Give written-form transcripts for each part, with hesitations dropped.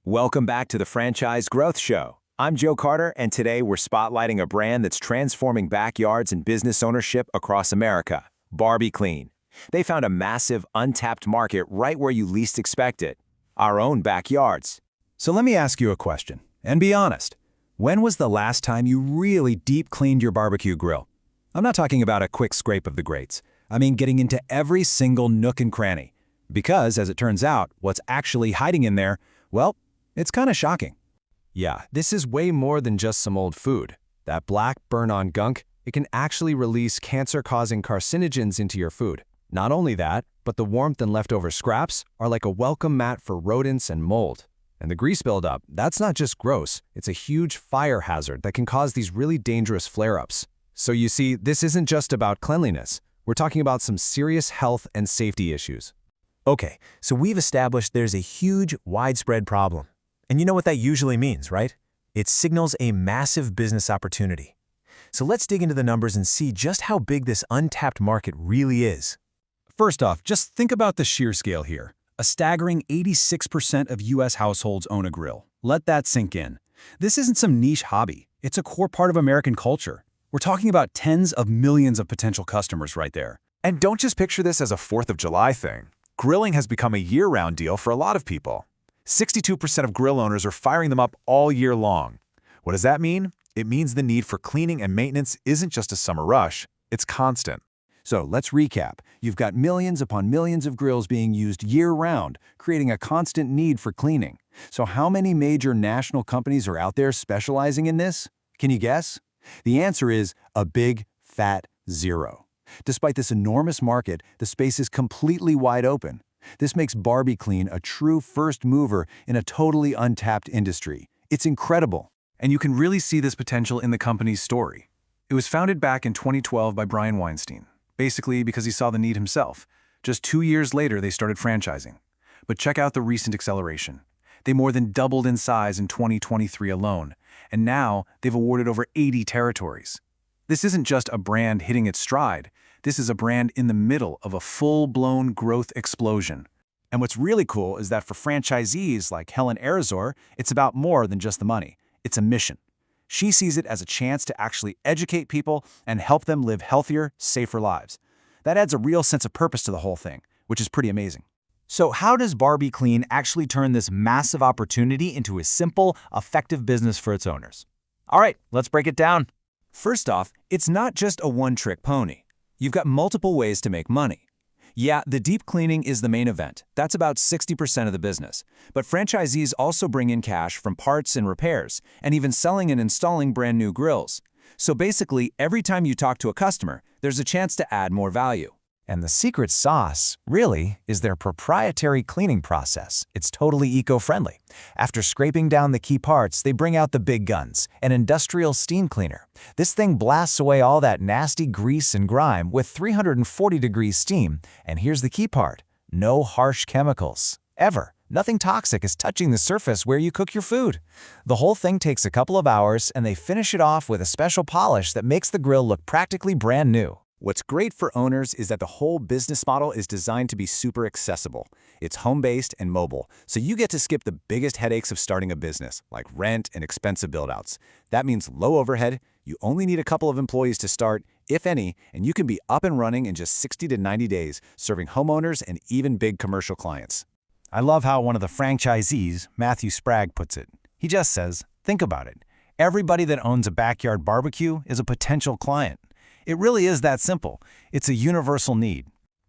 Welcome back to the Franchise Growth Show. I'm Joe Carter, and today we're spotlighting a brand that's transforming backyards and business ownership across America, Barbie Clean. They found a massive, untapped market right where you least expect it, our own backyards. So let me ask you a question, and be honest. When was the last time you really deep cleaned your barbecue grill? I'm not talking about a quick scrape of the grates. I mean getting into every single nook and cranny. Because, as it turns out, what's actually hiding in there, well, it's kind of shocking. Yeah, this is way more than just some old food. That black burn-on gunk, it can actually release cancer-causing carcinogens into your food. Not only that, but the warmth and leftover scraps are like a welcome mat for rodents and mold. And the grease buildup, that's not just gross, it's a huge fire hazard that can cause these really dangerous flare-ups. So you see, this isn't just about cleanliness. We're talking about some serious health and safety issues. Okay, so we've established there's a huge, widespread problem. And you know what that usually means, right? It signals a massive business opportunity. So let's dig into the numbers and see just how big this untapped market really is. First off, just think about the sheer scale here. A staggering 86% of U.S. households own a grill. Let that sink in. This isn't some niche hobby. It's a core part of American culture. We're talking about tens of millions of potential customers right there. And don't just picture this as a 4th of July thing. Grilling has become a year-round deal for a lot of people. 62% of grill owners are firing them up all year long. What does that mean? It means the need for cleaning and maintenance isn't just a summer rush, it's constant. So let's recap. You've got millions upon millions of grills being used year-round, creating a constant need for cleaning. So how many major national companies are out there specializing in this? Can you guess? The answer is a big, fat zero. Despite this enormous market, the space is completely wide open. This makes Barbie Clean a true first mover in a totally untapped industry. It's incredible. And you can really see this potential in the company's story. It was founded back in 2012 by Bryan Weinstein, basically because he saw the need himself. Just 2 years later, they started franchising. But check out the recent acceleration. They more than doubled in size in 2023 alone, and now they've awarded over 80 territories. This isn't just a brand hitting its stride. This is a brand in the middle of a full-blown growth explosion. And what's really cool is that for franchisees like Helen Arizor, it's about more than just the money. It's a mission. She sees it as a chance to actually educate people and help them live healthier, safer lives. That adds a real sense of purpose to the whole thing, which is pretty amazing. So how does Barbie Clean actually turn this massive opportunity into a simple, effective business for its owners? All right, let's break it down. First off, it's not just a one-trick pony. You've got multiple ways to make money. Yeah, the deep cleaning is the main event. That's about 60% of the business. But franchisees also bring in cash from parts and repairs, and even selling and installing brand new grills. So basically, every time you talk to a customer, there's a chance to add more value. And the secret sauce, really, is their proprietary cleaning process. It's totally eco-friendly. After scraping down the key parts, they bring out the big guns, an industrial steam cleaner. This thing blasts away all that nasty grease and grime with 340-degree steam. And here's the key part: no harsh chemicals. Ever. Nothing toxic is touching the surface where you cook your food. The whole thing takes a couple of hours, and they finish it off with a special polish that makes the grill look practically brand new. What's great for owners is that the whole business model is designed to be super accessible. It's home-based and mobile, so you get to skip the biggest headaches of starting a business, like rent and expensive build-outs. That means low overhead, you only need a couple of employees to start, if any, and you can be up and running in just 60 to 90 days, serving homeowners and even big commercial clients. I love how one of the franchisees, Matthew Sprague, puts it. He just says, think about it. Everybody that owns a backyard barbecue is a potential client. It really is that simple. It's a universal need.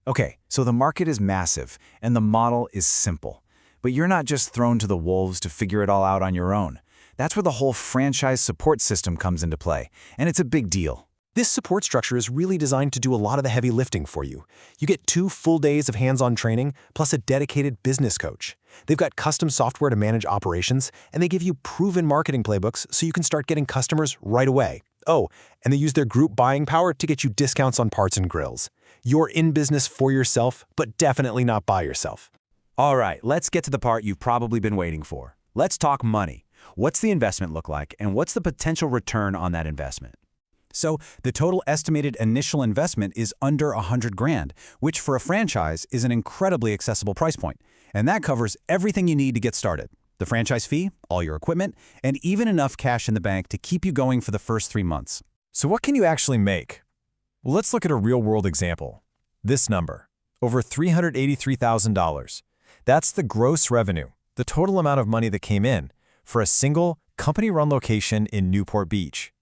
Okay, so the market is massive, and the model is simple. But you're not just thrown to the wolves to figure it all out on your own. That's where the whole franchise support system comes into play, and it's a big deal. This support structure is really designed to do a lot of the heavy lifting for you. You get 2 full days of hands-on training, plus a dedicated business coach. They've got custom software to manage operations, and they give you proven marketing playbooks so you can start getting customers right away. Oh, and they use their group buying power to get you discounts on parts and grills. You're in business for yourself, but definitely not by yourself. All right, let's get to the part you've probably been waiting for. Let's talk money. What's the investment look like, and what's the potential return on that investment? So the total estimated initial investment is under $100,000, which for a franchise is an incredibly accessible price point. And that covers everything you need to get started. The franchise fee, all your equipment, and even enough cash in the bank to keep you going for the first 3 months. So what can you actually make? Well, let's look at a real-world example. This number, over $383,000. That's the gross revenue, the total amount of money that came in, for a single, company-run location in Newport Beach.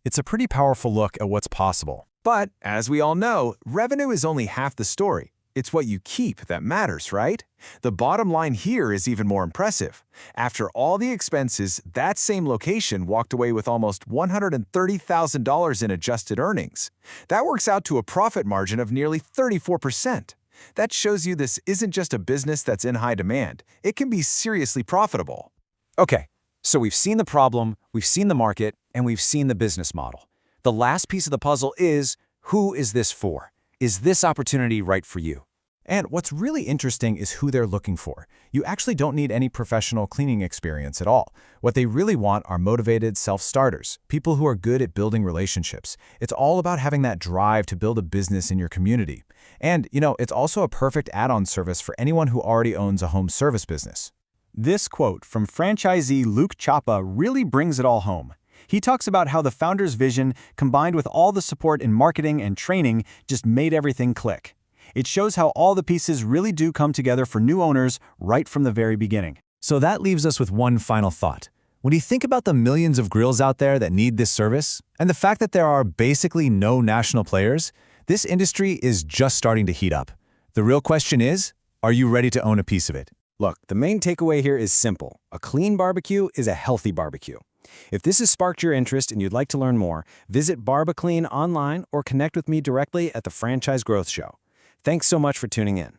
It's a pretty powerful look at what's possible. But, as we all know, revenue is only half the story. It's what you keep that matters, right? The bottom line here is even more impressive. After all the expenses, that same location walked away with almost $130,000 in adjusted earnings. That works out to a profit margin of nearly 34%. That shows you this isn't just a business that's in high demand. It can be seriously profitable. Okay, so we've seen the problem, we've seen the market, and we've seen the business model. The last piece of the puzzle is, who is this for? Is this opportunity right for you? And what's really interesting is who they're looking for. You actually don't need any professional cleaning experience at all. What they really want are motivated self-starters, people who are good at building relationships. It's all about having that drive to build a business in your community. And, it's also a perfect add-on service for anyone who already owns a home service business. This quote from franchisee Luke Chapa really brings it all home. He talks about how the founder's vision, combined with all the support in marketing and training, just made everything click. It shows how all the pieces really do come together for new owners right from the very beginning. So that leaves us with one final thought. When you think about the millions of grills out there that need this service, and the fact that there are basically no national players, this industry is just starting to heat up. The real question is, are you ready to own a piece of it? Look, the main takeaway here is simple. A clean barbecue is a healthy barbecue. If this has sparked your interest and you'd like to learn more, visit BarbaClean online or connect with me directly at the Franchise Growth Show. Thanks so much for tuning in.